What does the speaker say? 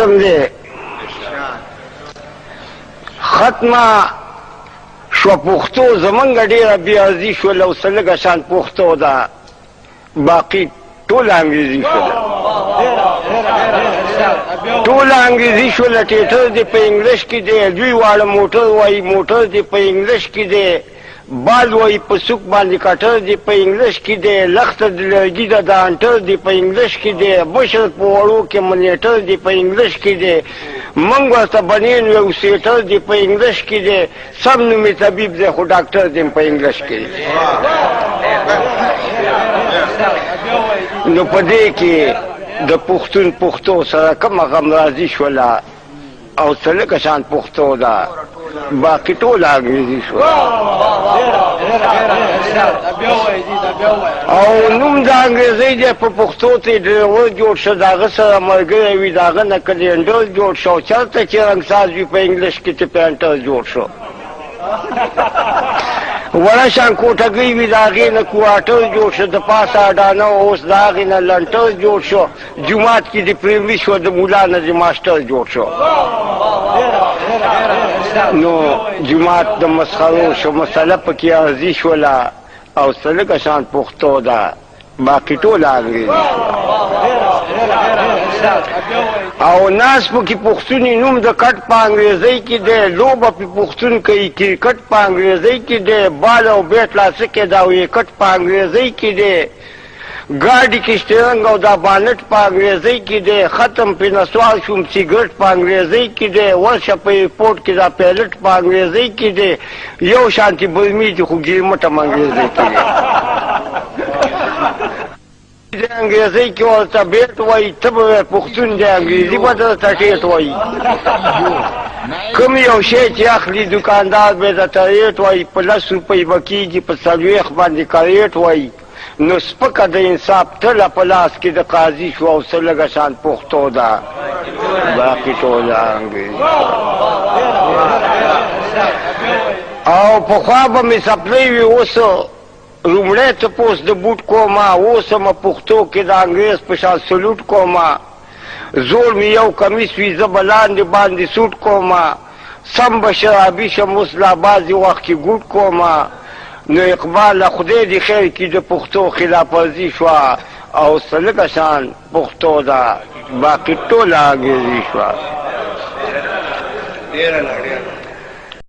ختم دی ختمه شو پښتو زمونږ ډېره بېارزي شوله اوس لږه شان پښتو ده باقي ټوله انګریزي شوله ټوله انګریزي شوله ټیټر دی په انګلیش کې دی دوی واړه موټر وایي موټر دی په انګلیش کې دی بال وایي په سوک باندې کټر دی په انګلیش کې دی لخته د لرګي د دانټر دی په انګلیش کې دی بشر په وړو کې منیټر دی په انګلیش کې دی موږ ورته بنین یو سیټر دی په انګلیش کې دی سم نومې طبیب دی خو ډاکټر دی په انګلیش کې دی نو په دې کې د پښتون پښتو سره کومه غمرازي شوله او څه لږه شان پښتو ده باقي ټوله انګریزي شوله او نوم د انګریزۍ دی په پښتو ته ډریور جوړ شه د هغه سره ملګری وي د هغه نه کلینډر جوړ شه او چېرته چې رنګساز وي په انګلیش کې ته پینټر جوړ شو وړه شان کوټګۍ وي د هغې نه کوارټر جوړ شو د پاسه اډانه اوس د هغې نه لنټر جوړ شو جومات کې د پریمري شو د مولا نه د ماسټر جوړ شو نو جومات د مسخرو شو مسله پکې ارزي شوله او څه لږه شان پښتو ده باقي ټوله انګریزي او ناس پکې پښتوني نوم د کټ په انګریزۍ کې دی لوبه پې پښتون کوي کرکټ په انګریزۍ کې دی بال او بیټ لاسه کې دا ویکټ په انګریزۍ کې دی ګاډي کې سټیرنګ او دا بانټ په انګریزۍ کې دی ختم پې نسوار شوم سیګرټ په انګریزۍ کې دی ورشه په ایرپورټ کې دا پیلټ په انګریزۍ کې دی یو شانتي برمي دي خو ګیرمټ هم انګریزۍ کې دی د انګریزۍ کې ورته بیټ وایي ته به پښتون دی انګریزي به درته ټیټ وایي کوم یو شی چې اخلي دوکاندار به درته ریټ وایي په 10 روپۍ به کېږي په 40 باندې کریټ وایي نو سپکه د انصاف تله په لاس کې د قاضي شو او څه لږه شان پښتو ده باقي ټوله انګریزي او پخوا به مې سپلی وي اوس رومړی تپوس د بوټ کومه اوس هم پښتو کې د انګریز په شان سلوټ کومه زور مې یو کمیس وي زه به لاندې باندې سوټ کومه سم به شرابي شم اوس لا بعضې وخت کې ګوټ کومه نو اقبال خدای دې خیر کړي د پښتو خلاف ورزي شوه او څه لږه شان پښتو ده باقي ټوله انګریزي شوه